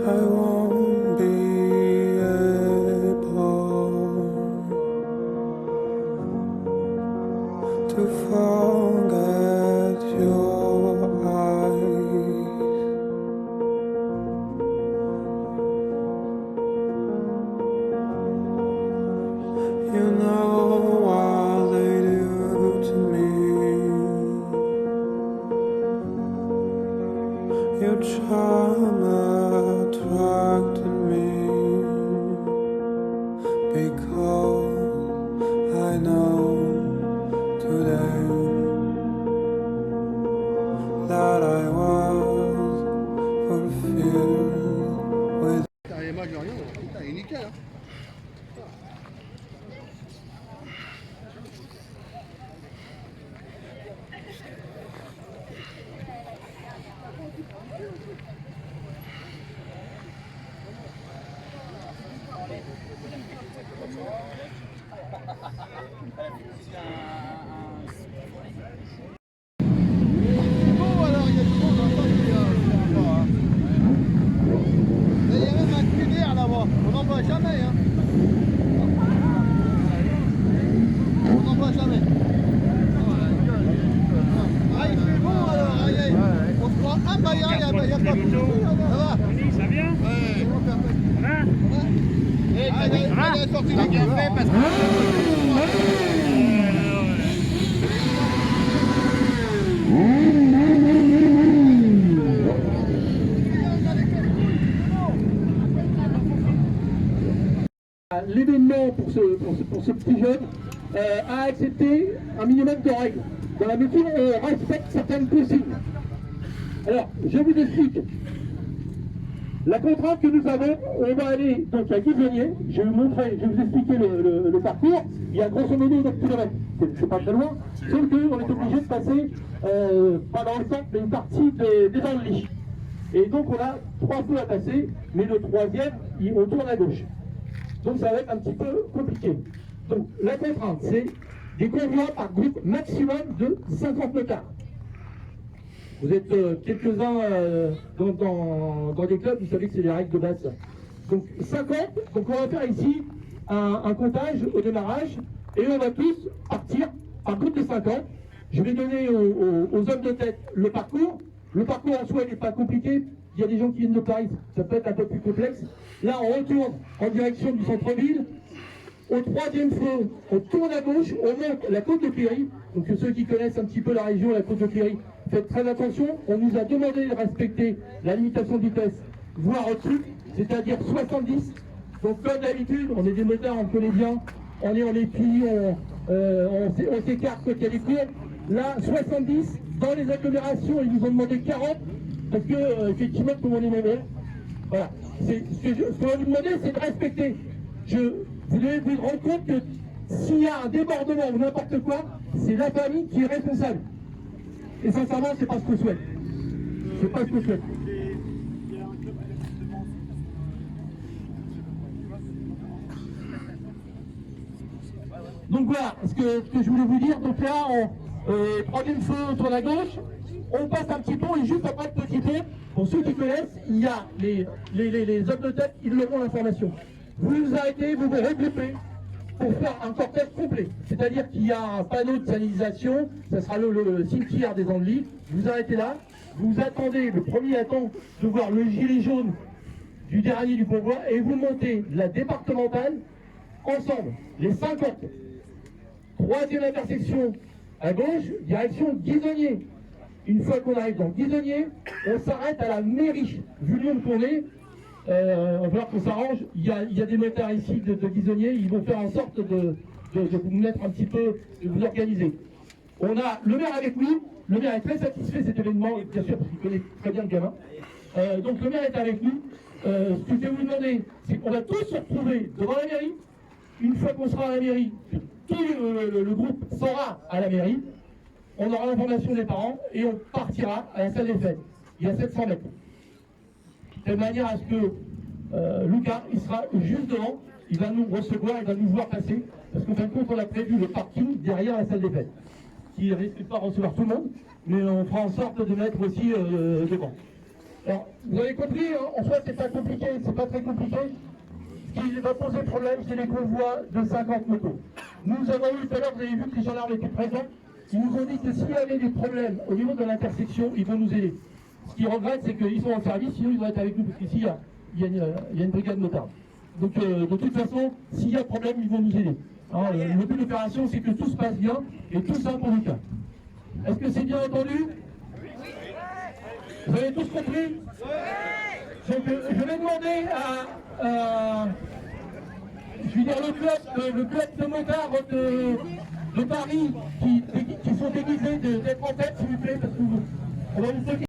I won't be able to forget your eyes. You know what they do to me. Your charm attracted me because I know today that I was fulfilled with. T'as les matchs de rien, putain, il est nickel, hein. Bon alors, il y a du monde dans le temps, il y a même un cuillère là-bas, on n'en voit jamais, hein. On n'en voit jamais. Ah, il fait bon alors, aïe aïe. On se prend un baillard, il y a pas de soucis. Ça va? Ça vient? Ouais. Ça va? Et il a sorti les cafés parce que... L'événement pour ce petit jeune a accepté un minimum de règles. Dans la mesure où on respecte certaines consignes. Alors, je vous explique. La contrainte que nous avons, on va aller donc à Guisonnier. Je vais vous montrer, je vais vous expliquer le parcours. Il y a grosso modo 9 km. C'est pas très loin. Sauf qu'on est obligé de passer, pas dans le centre, mais une partie des Andelys. Et donc on a 3 feux à passer, mais le troisième, on tourne à gauche. Donc ça va être un petit peu compliqué. Donc la contrainte, c'est des convois par groupe maximum de 50 motards. Vous êtes quelques-uns dans des clubs, vous savez que c'est les règles de base. Donc 50, donc on va faire ici un comptage au démarrage et on va tous partir par groupe de 50. Je vais donner aux hommes de tête le parcours. Le parcours en soi n'est pas compliqué. Il y a des gens qui viennent de Paris, ça peut être un peu plus complexe. Là, on retourne en direction du centre-ville. Au troisième feu, on tourne à gauche, on monte la côte de Cléry. Donc ceux qui connaissent un petit peu la région, la côte de Cléry, faites très attention. On nous a demandé de respecter la limitation de vitesse, voire au-dessus, c'est-à-dire 70. Donc comme d'habitude, on est des motards, on connaît bien. On est en épi, on s'écarte quand il y a des cours. Là, 70. Dans les agglomérations, ils nous ont demandé 40. Parce que, effectivement, tout le monde est mauvais. Voilà. Ce qu'on va vous demander, c'est de respecter. Vous devez vous rendre compte que s'il y a un débordement ou n'importe quoi, c'est la famille qui est responsable. Et sincèrement, c'est pas ce que je souhaite. C'est pas ce que je souhaite. Donc voilà ce que je voulais vous dire. Donc là, troisième feu, on tourne à gauche. On passe un petit pont et juste après le petit pont, pour ceux qui connaissent, il y a les hommes de tête, ils auront l'information. Vous vous arrêtez, vous vous regroupez pour faire un cortège complet. C'est-à-dire qu'il y a un panneau de signalisation, ça sera le cimetière des Andelys. Vous arrêtez là, vous attendez, le premier attend de voir le gilet jaune du dernier du convoi et vous montez la départementale ensemble, les 50. Troisième intersection à gauche, direction Guisonnier. Une fois qu'on arrive dans Guisonnier, on s'arrête à la mairie. Vu le nombre qu'on est, on va voir qu'on s'arrange. Il y a des motards ici de Guisonnier, ils vont faire en sorte de vous mettre un petit peu, de vous organiser. On a le maire avec nous, le maire est très satisfait de cet événement, bien sûr, parce qu'il connaît très bien le gamin. Donc le maire est avec nous. Ce que je vais vous demander, c'est qu'on va tous se retrouver devant la mairie. Une fois qu'on sera à la mairie, tout le groupe sera à la mairie. On aura l'information des parents et on partira à la salle des fêtes. Il y a 700 mètres. De manière à ce que Lucas, il sera juste devant, il va nous recevoir, il va nous voir passer, parce qu'en fin de compte, on a prévu le parking derrière la salle des fêtes, qui ne risque pas de recevoir tout le monde, mais on fera en sorte de mettre aussi devant. Alors, vous avez compris, hein, en soi, c'est pas compliqué, c'est pas très compliqué. Ce qui va poser problème, c'est les convois de 50 motos. Nous avons eu tout à l'heure, vous avez vu que les gendarmes étaient présents. Ils nous ont dit que s'il y avait des problèmes au niveau de l'intersection, ils vont nous aider. Ce qu'ils regrettent, c'est qu'ils sont en service, sinon ils vont être avec nous, parce qu'ici, il y a une brigade motard. Donc, de toute façon, s'il y a problème, ils vont nous aider. Hein, le but de l'opération, c'est que tout se passe bien, et tout ça pour le cas. Est-ce que c'est bien entendu? Vous avez tous compris? Donc, je vais demander à je veux dire le club de motards de Paris qui sont déguisés d'être en tête, s'il vous plaît, parce que on va vous solliciter.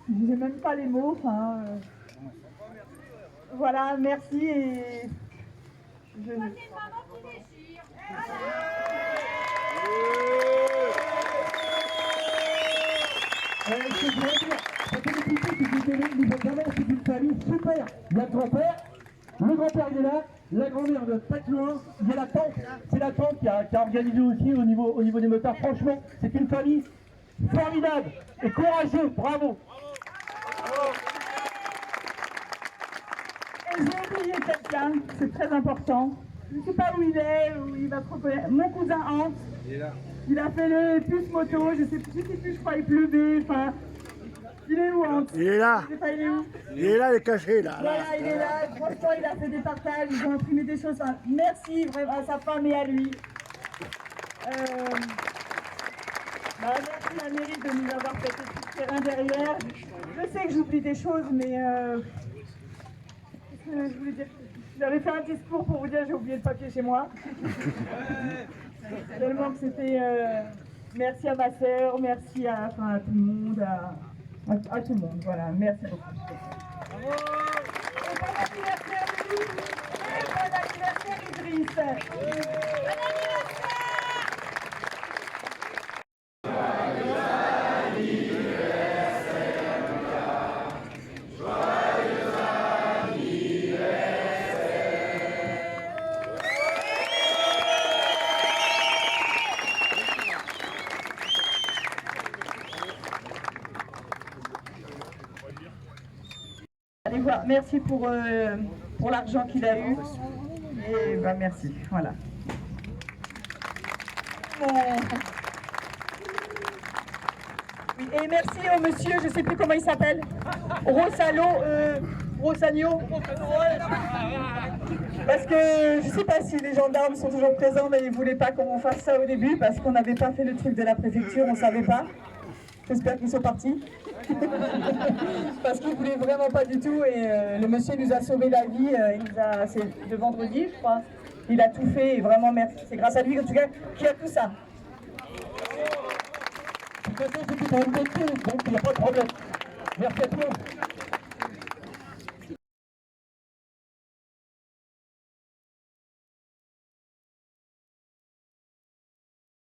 J'ai même pas les mots, enfin... Voilà, merci et... Je... Je voudrais dire, cette équipe qui nous évidemment, c'est une famille super. Il y a le grand-père il est là, la grand-mère de pas de loin, il y a la tante, c'est la tante qui a organisé aussi au niveau des motards. Franchement, c'est une famille formidable et courageuse, bravo. Et j'ai oublié quelqu'un, c'est très important. Je ne sais pas où il va te reconnaître. Mon cousin Hans, il a fait le puce moto, je sais plus, je crois il pleuvait, enfin... Il est où Hans? Il est là. Je sais pas, il est où? Il est là, il est caché là. Voilà, il est là. Franchement, il a fait des partages, ils ont imprimé des choses. Enfin, merci vraiment à sa femme et à lui. Merci à la mairie de nous avoir fait ce petit terrain derrière. Je sais que j'oublie des choses, mais je voulais dire, j'avais fait un discours pour vous dire j'ai oublié le papier chez moi. Tellement que c'était. Merci à ma sœur, merci à tout le monde, à tout le monde. Voilà, merci beaucoup. Bravo. Et bon anniversaire Louis. Et bon anniversaire Idriss. Bon anniversaire. Allez voir, merci pour l'argent qu'il a eu. Et bah merci, voilà. Oui, et merci au monsieur, je ne sais plus comment il s'appelle, Rossagno. Parce que je ne sais pas si les gendarmes sont toujours présents, mais ils ne voulaient pas qu'on fasse ça au début, parce qu'on n'avait pas fait le truc de la préfecture, on ne savait pas. J'espère qu'ils sont partis. Parce qu'ils ne voulaient vraiment pas du tout et le monsieur nous a sauvé la vie, c'est le vendredi je crois, il a tout fait et vraiment merci, c'est grâce à lui en tout cas qu'il y a tout ça. De toute façon, c'était pour une bonne cause, donc il n'y a pas de problème. Merci à toi.